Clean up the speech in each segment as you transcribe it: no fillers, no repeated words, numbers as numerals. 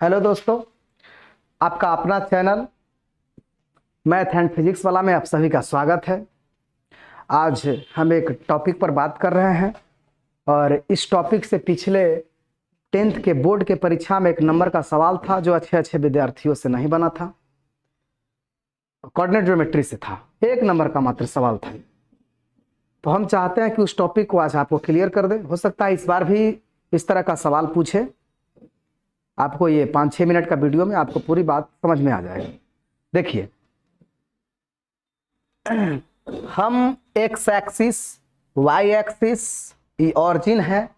Hello दोस्तों, आपका अपना चैनल मैथ एंड फिजिक्स वाला में आप सभी का स्वागत है। आज हम एक टॉपिक पर बात कर रहे हैं और इस टॉपिक से पिछले 10th के बोर्ड के परीक्षा में एक नंबर का सवाल था जो अच्छे अच्छे विद्यार्थियों से नहीं बना था। कोऑर्डिनेट ज्योमेट्री से था, 1 नंबर का मात्र सवाल था। तो हम चाहते हैं कि उस टॉपिक को आज आपको क्लियर कर दें। हो सकता है इस बार भी इस तरह का सवाल पूछे। आपको ये 5-6 मिनट का वीडियो में आपको पूरी बात समझ में आ जाएगी। देखिए, हम एक्स एक्सिस, वाई एक्सिस, ये ऑरिजिन है,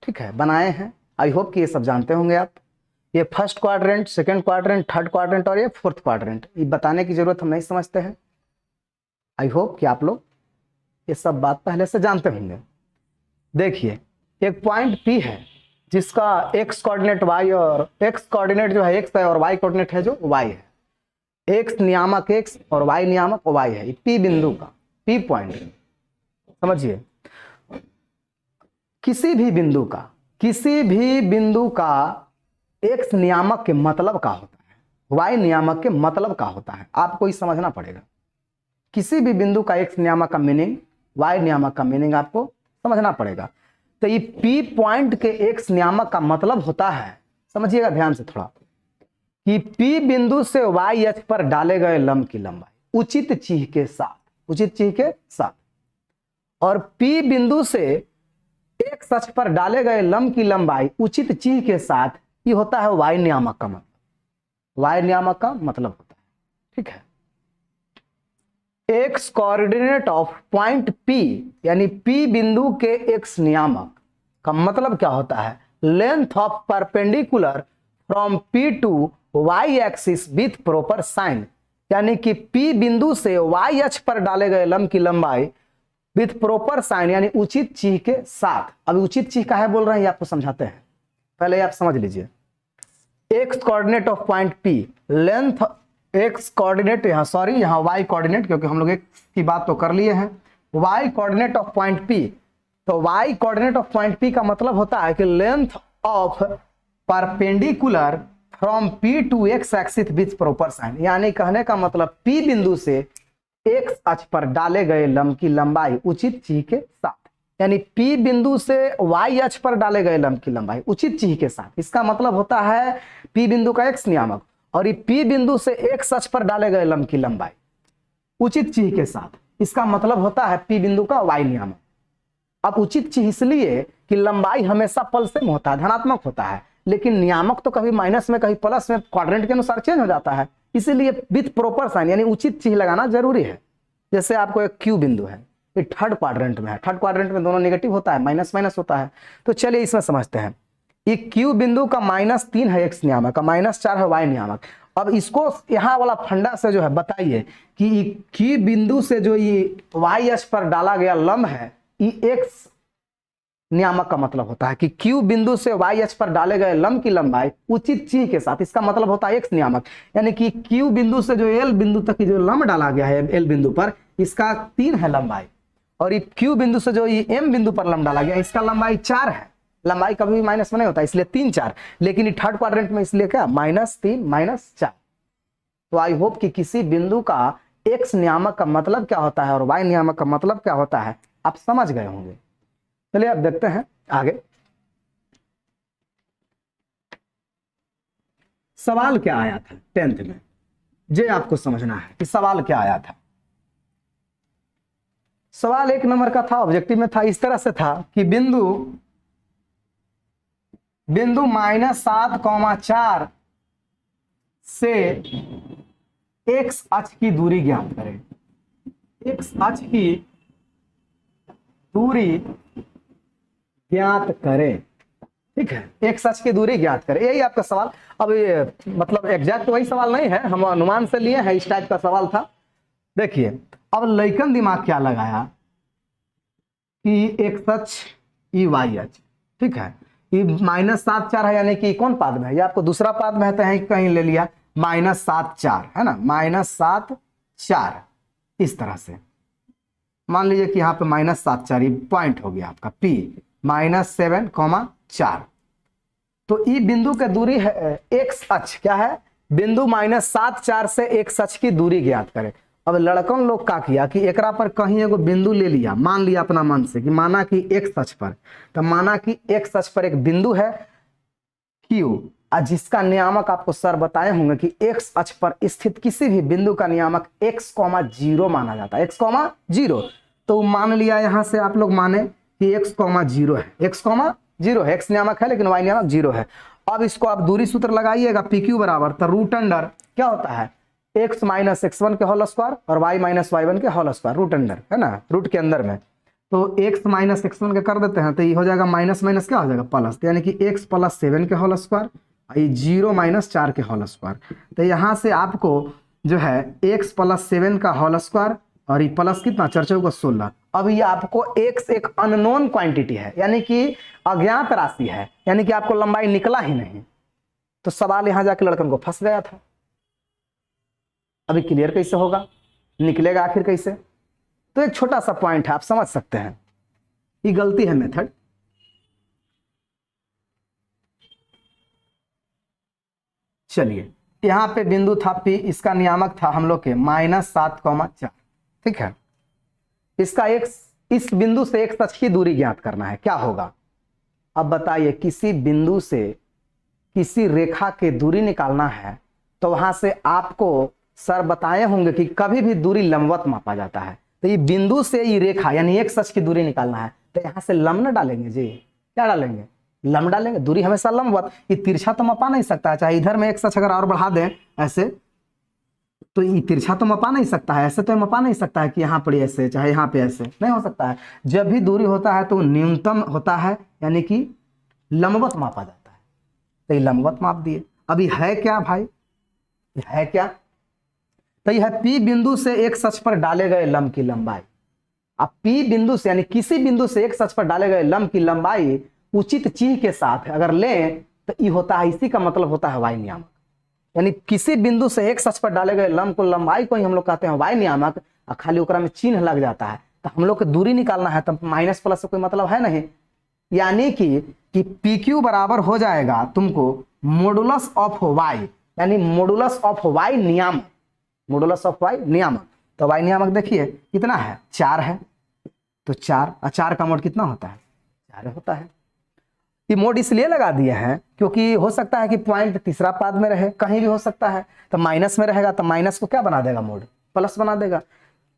ठीक है, बनाए हैं। आई होप कि ये सब जानते होंगे आप। ये first quadrant, second quadrant, third quadrant और ये फोर्थ क्वाड्रेंट, ये बताने की जरूरत हम नहीं समझते हैं। आई होप कि आप लोग ये सब बात पहले से जानते होंगे। देखिए, एक पॉइंट पी है जिसका एक्स कोऑर्डिनेट वाई और एक्स कोऑर्डिनेट जो है एक्स है और वाई कोऑर्डिनेट है जो वाई है। एक्स नियामक एक्स और वाई नियामक वाई है। पी बिंदु का, पी पॉइंट समझिए। किसी भी बिंदु का एक्स नियामक के मतलब का होता है, वाई नियामक के मतलब का होता है। आपको ये समझना पड़ेगा। किसी भी बिंदु का एक्स नियामक का मीनिंग, वाई नियामक का मीनिंग आपको समझना पड़ेगा। तो ये पी पॉइंट के एक्स नियामक का मतलब होता है, समझिएगा ध्यान से थोड़ा, कि पी बिंदु से वाई अक्ष पर डाले गए लंब की लंबाई उचित चीह के साथ, और पी बिंदु से एक्स अक्ष पर डाले गए लंब की लंबाई उचित चीह के साथ, ये होता है वाई नियामक का मतलब। वाई नियामक का मतलब होता है, ठीक है। X coordinate of point P, यानी पी बिंदु के एक्स नियामक का मतलब क्या होता है? Length of perpendicular from P to Y axis with proper sign, यानी कि पी बिंदु से वाई अक्ष पर डाले गए लंब की लंबाई विथ प्रॉपर साइन, यानी उचित चीह के साथ। अभी उचित चीह का है बोल रहे हैं, ये आपको समझाते हैं, पहले आप समझ लीजिए। X coordinate of point P, length x coordinate, यहाँ वाई कोऑर्डिनेट, क्योंकि हम लोग एक्स की बात तो कर लिए हैं। Y coordinate of point P, तो Y coordinate of point P का मतलब होता है कि length of perpendicular from P to X axis with proper sign, यानी कहने का मतलब पी बिंदु से एक्स अक्ष पर डाले गए लंब की लंबाई उचित चीह के साथ, यानी पी बिंदु से वाई अक्ष पर डाले गए लंब की लंबाई उचित चीह के साथ। इसका मतलब होता है पी बिंदु का एक्स नियामक, और ये पी बिंदु से एक्स अक्ष पर डाले गए लंब की लंबाई उचित चीह के साथ, इसका मतलब होता है पी बिंदु का वाई नियामक। अब उचित चीह इसलिए कि लंबाई हमेशा पल्स में होता है, धनात्मक होता है, लेकिन नियामक तो कभी माइनस में कभी प्लस में क्वाड्रेंट के अनुसार चेंज हो जाता है, इसीलिए विथ प्रॉपर साइन, यानी उचित चीह लगाना जरूरी है। जैसे आपको एक क्यू बिंदु है, ये थर्ड क्वाड्रेंट में है, थर्ड क्वाड्रेंट में दोनों नेगेटिव होता है, माइनस माइनस होता है। तो चलिए इसमें समझते हैं। ये क्यू बिंदु का -3 है एक्स नियामक का, -4 है वाई नियामक। अब इसको यहाँ वाला फंडा से जो है बताइए कि क्यू बिंदु से जो ये वाई अक्ष पर डाला गया लंब है, ये एक्स नियामक का मतलब होता है कि क्यू बिंदु से वाई अक्ष पर डाले गए लंब की लंबाई उचित चीह के साथ, इसका मतलब होता है एक्स नियामक। यानी कि क्यू बिंदु से जो एल बिंदु तक की जो लंब डाला गया है एल बिंदु पर, इसका 3 है लंबाई, और ये क्यू बिंदु से जो ये एम बिंदु पर लंब डाला गया, इसका लंबाई 4 है। लंबाई कभी भी माइनस में नहीं होता, इसलिए 3 4, लेकिन ये थर्ड क्वाड्रेंट में इसलिए क्या -3 -4। तो आई होप कि किसी बिंदु का एक्स नियामक का मतलब क्या होता है और वाई नियामक का मतलब क्या होता है आप समझ गए होंगे। चलिए अब देखते हैं आगे। सवाल क्या आया था 10th में, ये आपको समझना है कि सवाल क्या आया था। सवाल 1 नंबर का था, ऑब्जेक्टिव में था, इस तरह से था कि बिंदु -7,4 से एक्स अक्ष की दूरी ज्ञात करें। एक्स अक्ष की दूरी ज्ञात करें, ठीक है, एक्स अक्ष की दूरी ज्ञात करें, यही आपका सवाल। अब ये मतलब एग्जैक्ट वही सवाल नहीं है, हम अनुमान से लिए हैं, इस टाइप का सवाल था। देखिए अब लइकन दिमाग क्या लगाया कि एक्स अक्ष ई वाई अक्ष, ठीक है, ये -7 4 है, यानी कि कौन पाद में है, ये आपको दूसरा पाद में है, कहीं ले लिया -7 4 है ना, -7 4 इस तरह से मान लीजिए कि यहाँ पे -7 4 पॉइंट हो गया आपका P, -7, 4, तो ई बिंदु की दूरी है एक्स अक्ष, क्या है, बिंदु -7 4 से एक्स अक्ष की दूरी ज्ञात करें। अब लड़कन लोग का किया कि एकरा पर कहीं एगो बिंदु ले लिया, मान लिया अपना मन से कि माना कि एक्स अक्ष पर, तो माना कि एक्स अक्ष पर एक बिंदु है Q, जिसका नियामक आपको सर बताए होंगे कि एक्स अक्ष पर स्थित किसी भी बिंदु का नियामक x, 0 माना जाता है, x, 0। तो मान लिया यहां से आप लोग माने कि x, 0 है, x, 0 है, x नियामक है लेकिन y नियामक 0 है। अब इसको आप दूरी सूत्र लगाइएगा PQ बराबर, तो रूट अंडर क्या होता है, x - x1 के होल स्क्वायर और y - y1 के होल स्क्वायर, रूट अंडर है ना, रूट के अंदर में। तो x - x1 के कर देते हैं तो ये हो जाएगा माइनस माइनस क्या हो जाएगा प्लस, तो यानी कि x + 7 के होल स्क्वायर, ये 0 - 4 के होल स्क्वायर। तो यहाँ से आपको जो है x + 7 का होल स्क्वायर और ये प्लस कितना 4 × 16। अब ये आपको x एक अननोन क्वांटिटी है, यानी कि अज्ञात राशि है, यानी कि आपको लंबाई निकला ही नहीं। तो सवाल यहाँ जाके लड़कन को फंस गया था। अभी क्लियर कैसे होगा, निकलेगा आखिर कैसे? तो एक छोटा सा पॉइंट है, आप समझ सकते हैं, ये गलती है मेथड। चलिए यहां पे बिंदु था P, इसका नियामक था हम लोग के -7, 4, ठीक है। इसका इस बिंदु से एक अक्ष की दूरी ज्ञात करना है, क्या होगा? अब बताइए, किसी बिंदु से किसी रेखा की दूरी निकालना है तो वहां से आपको सर बताए होंगे कि कभी भी दूरी लंबवत मापा जाता है। तो ये बिंदु से ये रेखा यानी एक अक्ष की दूरी निकालना है, तो यहां से लंब न डालेंगे जी, क्या डालेंगे, लंब डालेंगे। दूरी हमेशा लंबवत, ये तिरछा तो मपा नहीं सकता है, चाहे इधर में एक अक्ष अगर और बढ़ा दें ऐसे, तो ये तिरछा तो मपा नहीं सकता है, ऐसे तो मपा नहीं सकता है कि यहाँ पर ऐसे चाहे यहाँ पे ऐसे, नहीं हो सकता है। जब भी दूरी होता है तो न्यूनतम होता है, यानी कि लंबवत मापा जाता है। तो ये लंबवत माप दिए। अभी है क्या भाई, है क्या? तो यह है P बिंदु से एक अक्ष पर डाले गए लंब की लंबाई। अब P बिंदु से यानी किसी बिंदु से एक अक्ष पर डाले गए लंब की लंबाई उचित चिन्ह के साथ अगर लें तो ये होता है, इसी का मतलब होता है y नियामक। यानी किसी बिंदु से एक अक्ष पर डाले गए लंब को लंबाई को ही हम लोग कहते हैं y नियामक, और खाली ओकरा में चिन्ह लग जाता है। तो हम लोग को दूरी निकालना है, तो माइनस प्लस से कोई मतलब है नहीं। यानी कि PQ बराबर हो जाएगा तुमको मॉडुलस ऑफ y, यानी मॉडुलस ऑफ y नियामक, मॉडुलस ऑफ y नियामक। तो y नियामक देखिए कितना है, 4 है, तो 4 और 4 का मोड कितना होता है, 4 होता है। ये मोड इसलिए लगा दिए हैं क्योंकि हो सकता है कि पॉइंट तीसरा पाद में रहे, कहीं भी हो सकता है। तो माइनस में रहेगा तो माइनस को क्या बना देगा, मोड प्लस बना देगा।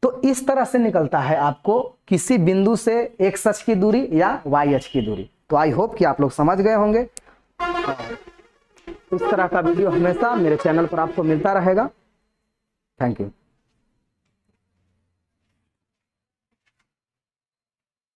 तो इस तरह से निकलता है आपको किसी बिंदु से एक्स अक्ष की दूरी या वाई अक्ष की दूरी। तो आई होप कि आप लोग समझ गए होंगे। इस तरह का वीडियो हमेशा मेरे चैनल पर आपको मिलता रहेगा। Thank you.